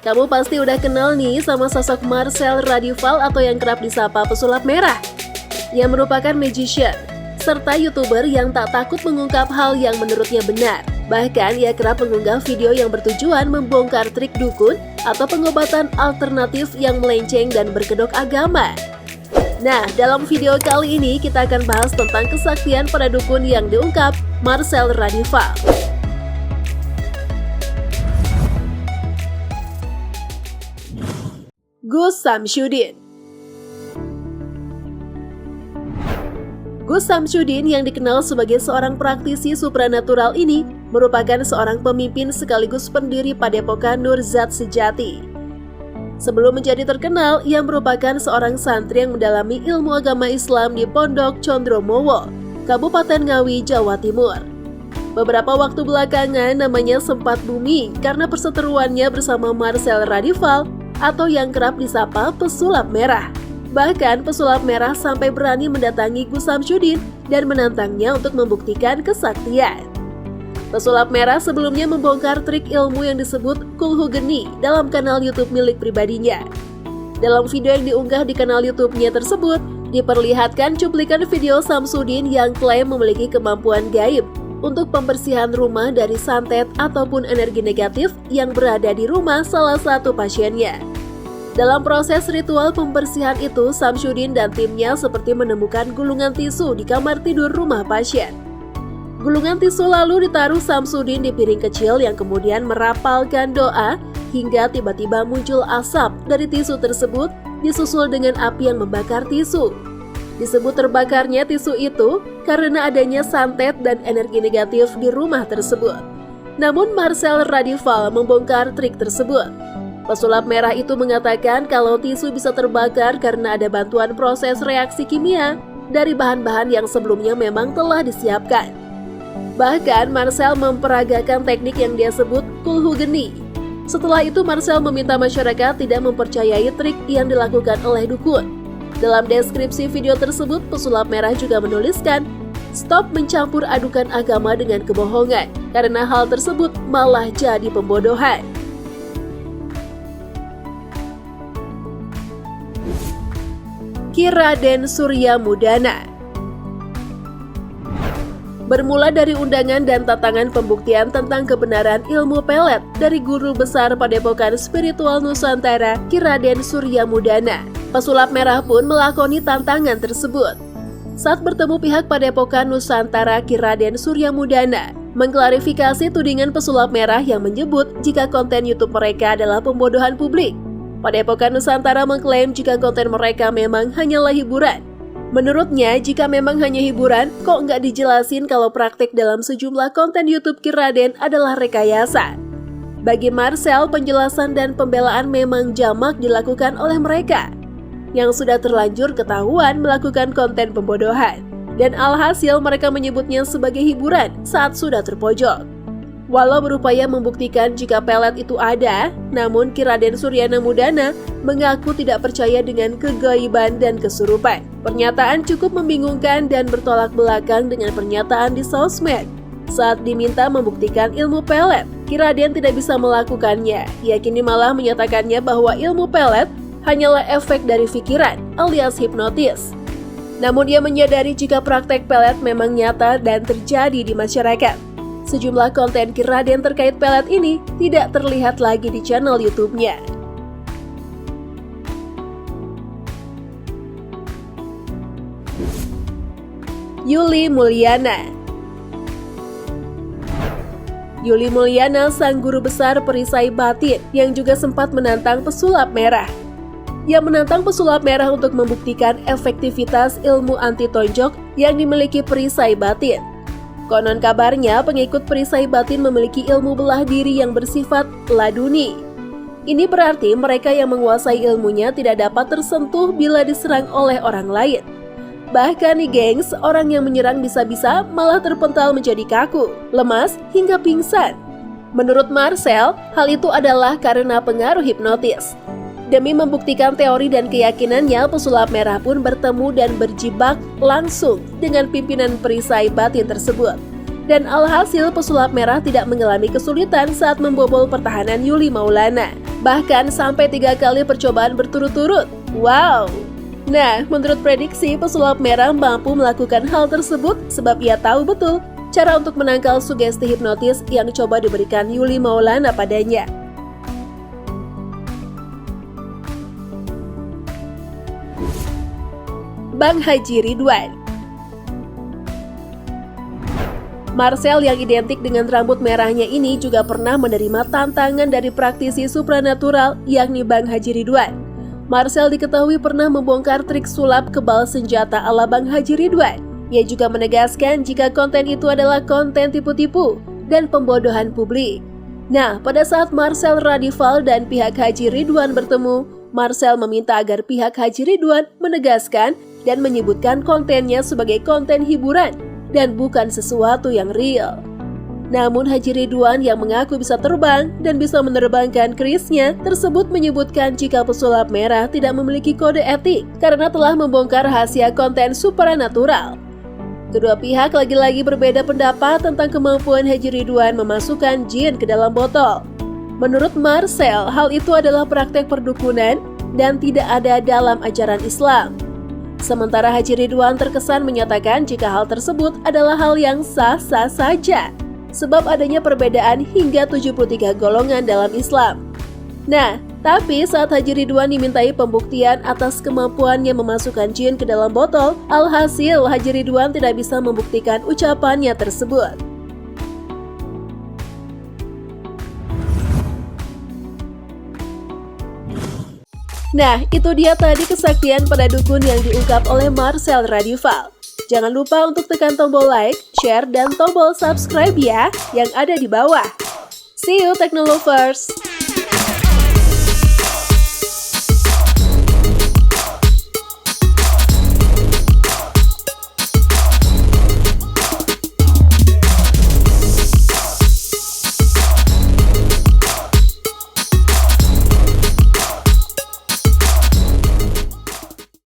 Kamu pasti udah kenal nih sama sosok Marcel Radival atau yang kerap disapa pesulap merah, yang merupakan magician, serta YouTuber yang tak takut mengungkap hal yang menurutnya benar. Bahkan ia kerap mengunggah video yang bertujuan membongkar trik dukun atau pengobatan alternatif yang melenceng dan berkedok agama. Nah, dalam video kali ini kita akan bahas tentang kesaktian para dukun yang diungkap Marcel Radival. Gus Samsudin. Gus Samsudin yang dikenal sebagai seorang praktisi supranatural ini merupakan seorang pemimpin sekaligus pendiri Padepokan Nur Zat Sejati. Sebelum menjadi terkenal, ia merupakan seorang santri yang mendalami ilmu agama Islam di Pondok Condromowo, Kabupaten Ngawi, Jawa Timur. Beberapa waktu belakangan namanya sempat booming karena perseteruannya bersama Marcel Radival atau yang kerap disapa pesulap merah. Bahkan pesulap merah sampai berani mendatangi Gus Samsudin dan menantangnya untuk membuktikan kesaktian. Pesulap merah sebelumnya membongkar trik ilmu yang disebut kulhu geni dalam kanal YouTube milik pribadinya. Dalam video yang diunggah di kanal YouTube-nya tersebut, diperlihatkan cuplikan video Samsudin yang klaim memiliki kemampuan gaib untuk pembersihan rumah dari santet ataupun energi negatif yang berada di rumah salah satu pasiennya. Dalam proses ritual pembersihan itu, Samsudin dan timnya seperti menemukan gulungan tisu di kamar tidur rumah pasien. Gulungan tisu lalu ditaruh Samsudin di piring kecil yang kemudian merapalkan doa hingga tiba-tiba muncul asap dari tisu tersebut disusul dengan api yang membakar tisu. Disebut terbakarnya tisu itu karena adanya santet dan energi negatif di rumah tersebut. Namun Marcel Radival membongkar trik tersebut. Pesulap merah itu mengatakan kalau tisu bisa terbakar karena ada bantuan proses reaksi kimia dari bahan-bahan yang sebelumnya memang telah disiapkan. Bahkan Marcel memperagakan teknik yang dia sebut kulhu geni. Setelah itu Marcel meminta masyarakat tidak mempercayai trik yang dilakukan oleh dukun. Dalam deskripsi video tersebut, pesulap merah juga menuliskan, "Stop mencampur adukan agama dengan kebohongan, karena hal tersebut malah jadi pembodohan." Ki Raden Suryamudana. Bermula dari undangan dan tantangan pembuktian tentang kebenaran ilmu pelet dari guru besar Padepokan Spiritual Nusantara, Ki Raden Suryamudana, pesulap merah pun melakoni tantangan tersebut. Saat bertemu pihak Padepokan Nusantara, Ki Raden Suryamudana mengklarifikasi tudingan pesulap merah yang menyebut jika konten YouTube mereka adalah pembodohan publik. Padepokan Nusantara mengklaim jika konten mereka memang hanyalah hiburan. Menurutnya, jika memang hanya hiburan, kok nggak dijelasin kalau praktik dalam sejumlah konten YouTube Ki Raden adalah rekayasa. Bagi Marcel, penjelasan dan pembelaan memang jamak dilakukan oleh mereka yang sudah terlanjur ketahuan melakukan konten pembodohan. Dan alhasil mereka menyebutnya sebagai hiburan saat sudah terpojok. Walau berupaya membuktikan jika pelet itu ada, namun Ki Raden Suryamudana mengaku tidak percaya dengan kegaiban dan kesurupan. Pernyataan cukup membingungkan dan bertolak belakang dengan pernyataan di sosmed. Saat diminta membuktikan ilmu pelet, Ki Raden tidak bisa melakukannya. Ia kini malah menyatakannya bahwa ilmu pelet hanyalah efek dari pikiran alias hipnotis. Namun ia menyadari jika praktek pelet memang nyata dan terjadi di masyarakat. Sejumlah konten Ki Raden terkait pelet ini tidak terlihat lagi di channel YouTube-nya. Yuli Mulyana. Yuli Mulyana, sang guru besar perisai batin yang juga sempat menantang pesulap merah. Ia menantang pesulap merah untuk membuktikan efektivitas ilmu anti tonjok yang dimiliki perisai batin. Konon kabarnya pengikut perisai batin memiliki ilmu belah diri yang bersifat laduni. Ini berarti mereka yang menguasai ilmunya tidak dapat tersentuh bila diserang oleh orang lain. Bahkan nih gengs, orang yang menyerang bisa-bisa malah terpental menjadi kaku, lemas, hingga pingsan. Menurut Marcel, hal itu adalah karena pengaruh hipnotis. Demi membuktikan teori dan keyakinannya, pesulap merah pun bertemu dan berjibak langsung dengan pimpinan perisai batin tersebut. Dan alhasil pesulap merah tidak mengalami kesulitan saat membobol pertahanan Yuli Maulana. Bahkan sampai 3 kali percobaan berturut-turut. Wow! Nah, menurut prediksi, pesulap merah mampu melakukan hal tersebut sebab ia tahu betul cara untuk menangkal sugesti hipnotis yang coba diberikan Yuli Maulana padanya. Bang Haji Ridwan. Marcel yang identik dengan rambut merahnya ini juga pernah menerima tantangan dari praktisi supranatural yakni Bang Haji Ridwan. Marcel diketahui pernah membongkar trik sulap kebal senjata ala Bang Haji Ridwan. Ia juga menegaskan jika konten itu adalah konten tipu-tipu dan pembodohan publik. Nah, pada saat Marcel Radival dan pihak Haji Ridwan bertemu, Marcel meminta agar pihak Haji Ridwan menegaskan dan menyebutkan kontennya sebagai konten hiburan dan bukan sesuatu yang real. Namun Haji Ridwan yang mengaku bisa terbang dan bisa menerbangkan kerisnya tersebut menyebutkan jika pesulap merah tidak memiliki kode etik karena telah membongkar rahasia konten supranatural. Kedua pihak lagi-lagi berbeda pendapat tentang kemampuan Haji Ridwan memasukkan jin ke dalam botol. Menurut Marcel, hal itu adalah praktek perdukunan dan tidak ada dalam ajaran Islam. Sementara Haji Ridwan terkesan menyatakan jika hal tersebut adalah hal yang sah-sah saja, sebab adanya perbedaan hingga 73 golongan dalam Islam. Nah, tapi saat Haji Ridwan dimintai pembuktian atas kemampuannya memasukkan jin ke dalam botol, alhasil Haji Ridwan tidak bisa membuktikan ucapannya tersebut. Nah, itu dia tadi kesaktian pada dukun yang diungkap oleh Marcel Radival. Jangan lupa untuk tekan tombol like, share, dan tombol subscribe ya, yang ada di bawah. See you Technolovers!